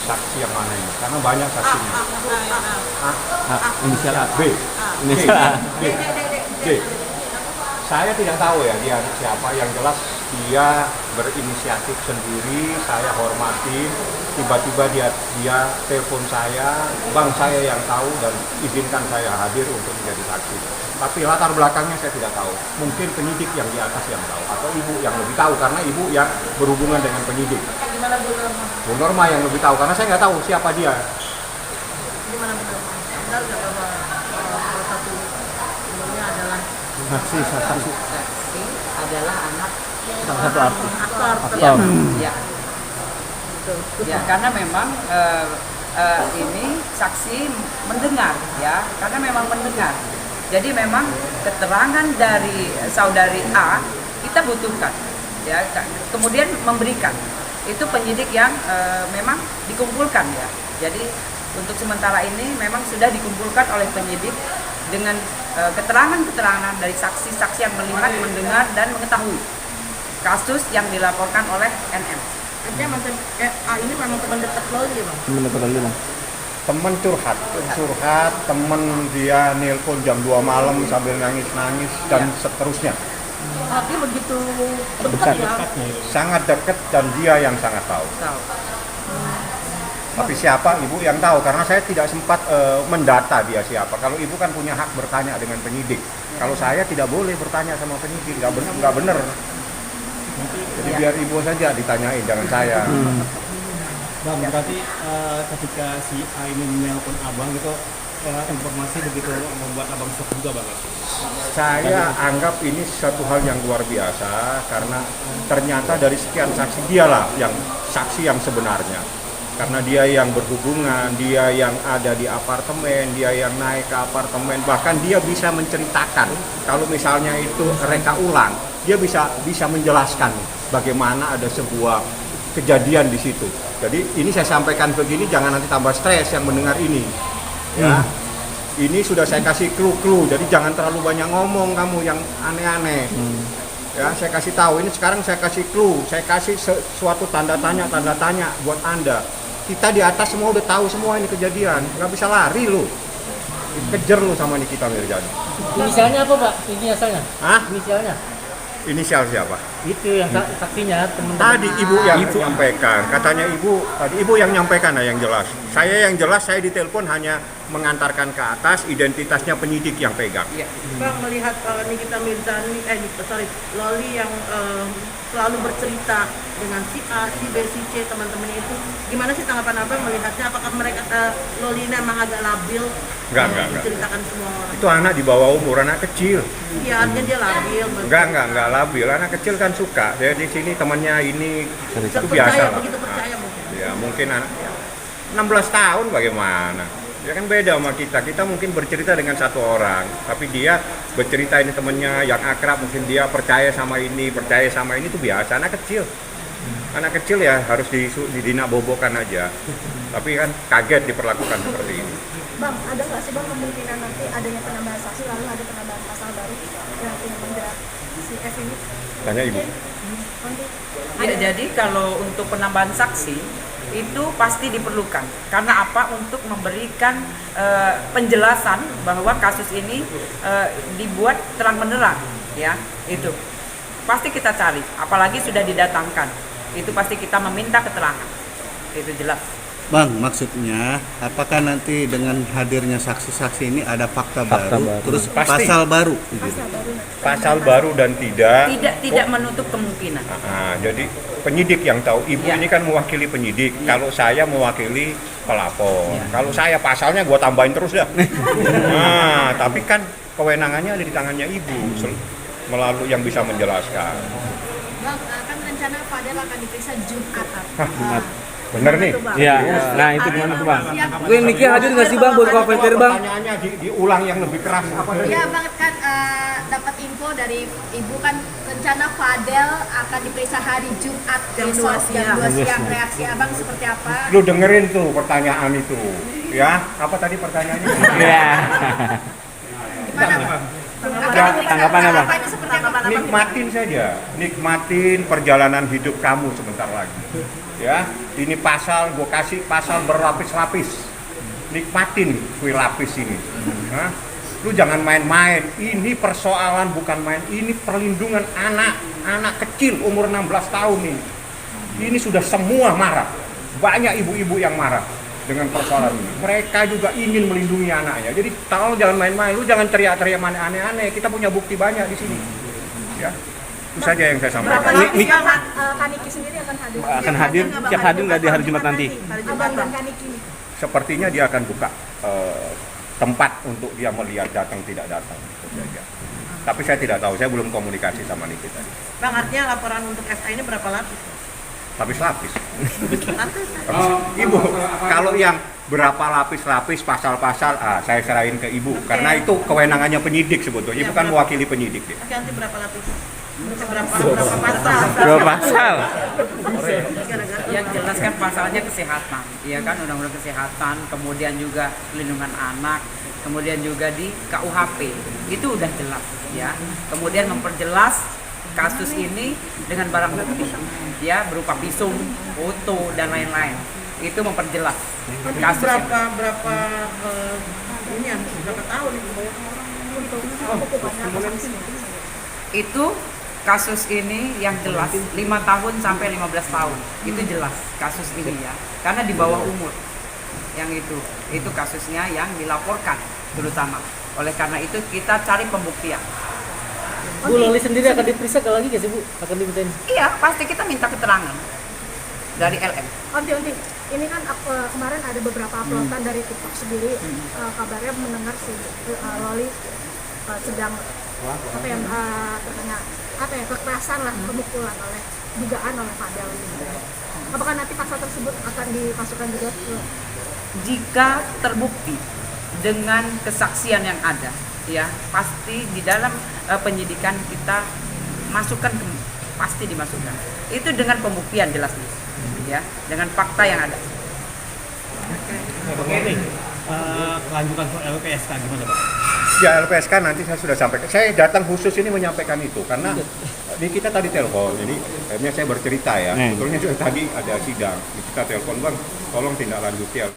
saksi yang mana ini? Karena banyak saksinya. Inisial A. B. Inisial A. B. B. Saya tidak tahu ya dia siapa, yang jelas dia berinisiatif sendiri, saya hormati. Tiba-tiba dia telepon saya, bang saya yang tahu dan izinkan saya hadir untuk menjadi saksi. Tapi latar belakangnya saya tidak tahu. Mungkin penyidik yang di atas yang tahu, atau ibu yang lebih tahu karena ibu yang berhubungan dengan penyidik. Gimana Bu Norma? Bu Norma yang lebih tahu karena saya nggak tahu siapa dia. Gimana Bu Norma? Benar nggak bahwa salah satu temannya adalah Saksi adalah anak salah satu artis. aktor? ya, Aktor. ya, ya, karena memang ini saksi mendengar ya, karena memang mendengar. Jadi memang keterangan dari saudari A kita butuhkan ya, kemudian memberikan itu penyidik yang memang dikumpulkan ya. Jadi untuk sementara ini memang sudah dikumpulkan oleh penyidik dengan keterangan-keterangan dari saksi-saksi yang melihat, mendengar, dan mengetahui kasus yang dilaporkan oleh NM. Artinya mantan ini memang teman dekat Loli Bang? Temen dulu bang. Temen curhat, temen dia nelpon jam 2 malam sambil nangis-nangis dan seterusnya. Artinya begitu Dekat. dekat ya? Sangat dekat dan dia yang sangat tahu. Tahu. Tapi siapa ibu yang tahu karena saya tidak sempat mendata dia siapa. Kalau ibu kan punya hak bertanya dengan penyidik. Kalau saya tidak boleh bertanya sama penyidik, nggak benar. Jadi biar ibu saja ditanyain, jangan saya. Bang, berarti ketika si A ini menelpon abang gitu, informasi begitu membuat abang shock juga bang? Saya anggap ini satu hal yang luar biasa karena ternyata dari sekian saksi dialah yang saksi yang sebenarnya. Karena dia yang berhubungan, dia yang ada di apartemen, dia yang naik ke apartemen, bahkan dia bisa menceritakan kalau misalnya itu reka ulang, dia bisa menjelaskan bagaimana ada sebuah kejadian di situ. Jadi ini saya sampaikan begini jangan nanti tambah stres yang mendengar ini. Ya. Ini sudah saya kasih clue-clue, jadi jangan terlalu banyak ngomong kamu yang aneh-aneh. Ya, saya kasih tahu ini sekarang saya kasih clue, saya kasih suatu tanda tanya buat Anda. Kita di atas semua udah tahu semua ini kejadian, nggak bisa lari lu. Kejar lu sama Nikita Mirzani. Inisialnya apa Pak? Inisialnya? Hah? Inisialnya? Inisial siapa? Itu yang saksinya teman. Tadi ibu yang menyampaikan, katanya ibu yang nyampaikan yang jelas. Saya yang jelas, saya ditelepon hanya mengantarkan ke atas, identitasnya penyidik yang pegang. Iya. Bang melihat Nikita Mirzani, Loli yang selalu bercerita dengan si A, si B, si C, teman-temannya itu, gimana sih tanggapan abang melihatnya? Apakah mereka Loli ini emang agak labil? Enggak. Menceritakan semua orang. Itu anak di bawah umur, anak kecil. Iya, artinya dia labil. Enggak labil. Anak kecil kan suka. Saya di sini temannya ini itu biasa lah. Begitu percaya mungkin. Ya mungkin anak 16 tahun bagaimana? Ya kan beda sama kita. Kita mungkin bercerita dengan satu orang, tapi dia bercerita ini temennya yang akrab, mungkin dia percaya sama ini itu biasa. Anak kecil ya harus didina bobokan aja. Tapi kan kaget diperlakukan seperti ini. Bang, ada nggak sih Bang kemungkinan nanti adanya penambahan saksi lalu ada penambahan pasal baru yang menjerat si F ini? Tanya ibu. Nanti Ya, jadi kalau untuk penambahan saksi itu pasti diperlukan. Karena apa? Untuk memberikan penjelasan bahwa kasus ini dibuat terang benderang, ya itu pasti kita cari. Apalagi sudah didatangkan, itu pasti kita meminta keterangan. Itu jelas. Bang, maksudnya apakah nanti dengan hadirnya saksi-saksi ini ada fakta baru, terus Pasti. pasal baru? Pasal baru dan tidak Menutup kemungkinan. jadi penyidik yang tahu. Ibu Ya. ini kan mewakili penyidik. Ya. Kalau saya mewakili pelapor. Ya. Kalau saya pasalnya gua tambahin terus dah. Nah, tapi kan kewenangannya ada di tangannya ibu melalui yang bisa menjelaskan. Bang, kan rencana Fadel akan diperiksa Jumat. Bener nih. Iya. Nah itu gimana tuh bang? Gue Niki hadir nggak sih bang buat komentar bang? Pertanyaannya diulang yang lebih keras apa tadi? Iya Bang, kan dapat info dari Ibu kan rencana Fadel akan diperiksa hari Jumat Jam besok 2 jam 2 siang. siang. Reaksi Abang seperti apa? Lu dengerin tuh pertanyaan itu. Ya, apa tadi pertanyaannya? Iya. Gimana Bang? Tanggapannya, Bang? Tanggapannya seperti apa? Nikmatin saja, nikmatin perjalanan hidup kamu sebentar lagi. Ya, ini pasal, gue kasih pasal berlapis-lapis. Nikmatin kue lapis ini. Hah? Lu jangan main-main. Ini persoalan bukan main. Ini perlindungan anak kecil umur 16 tahun ini. Ini sudah semua marah. Banyak ibu-ibu yang marah dengan persoalan ini. Mereka juga ingin melindungi anaknya. Jadi tolong jangan main-main. Lu jangan teriak-teriak aneh-aneh. Kita punya bukti banyak di sini. Ya. Itu saja yang saya sampaikan. Kaniki sendiri akan hadir. Akan hadir, siap hadir nggak di hari Jumat nanti? Abang dan Kaniki. Sepertinya dia akan buka tempat untuk dia melihat datang tidak datang. Itu saja. Tapi saya tidak tahu, saya belum komunikasi sama Niki tadi. Bang, artinya laporan untuk SK ini berapa lapis? Lapis-lapis. Lapis. Ibu, kalau yang berapa lapis-lapis pasal-pasal, saya serahin ke ibu. Karena itu kewenangannya penyidik sebetulnya. Ibu kan mewakili penyidik. Ya. Oke, nanti berapa lapis? Berapa pasal? Berapa pasal? Yang jelas kan pasalnya kesehatan, ya kan, undang-undang kesehatan, kemudian juga pelindungan anak, kemudian juga di KUHP itu udah jelas, ya. Kemudian memperjelas kasus ini dengan barang bukti, ya, berupa visum, foto dan lain-lain. Itu memperjelas kasus ini. Berapa tahun itu? Itu kasus ini yang jelas 5 tahun sampai 15 tahun itu jelas kasus ini, ya, karena di bawah umur yang itu kasusnya yang dilaporkan terutama. Oleh karena itu kita cari pembuktian. Bu Loli sendiri akan diperiksa lagi nggak sih Bu? Akan dimintain? Iya, pasti kita minta keterangan dari LM. Onti, ini kan kemarin ada beberapa uploadan dari TikTok sendiri, kabarnya mendengar si Loli sedang terkena kekerasan lah, pemukulan dugaan oleh Fadel. Apakah nanti pasal tersebut akan dimasukkan juga ke? Jika terbukti dengan kesaksian yang ada, ya, pasti di dalam penyidikan kita masukkan, pasti dimasukkan. Itu dengan pembuktian jelas, ya, dengan fakta yang ada. Oke nih, kelanjutan soal LPSK gimana Pak? Ya LPSK nanti saya sudah sampaikan. Saya datang khusus ini menyampaikan itu karena ini kita tadi telepon. Jadi akhirnya saya bercerita ya. Sebetulnya juga tadi ada sidang. Kita telepon, Bang, tolong tindak lanjuti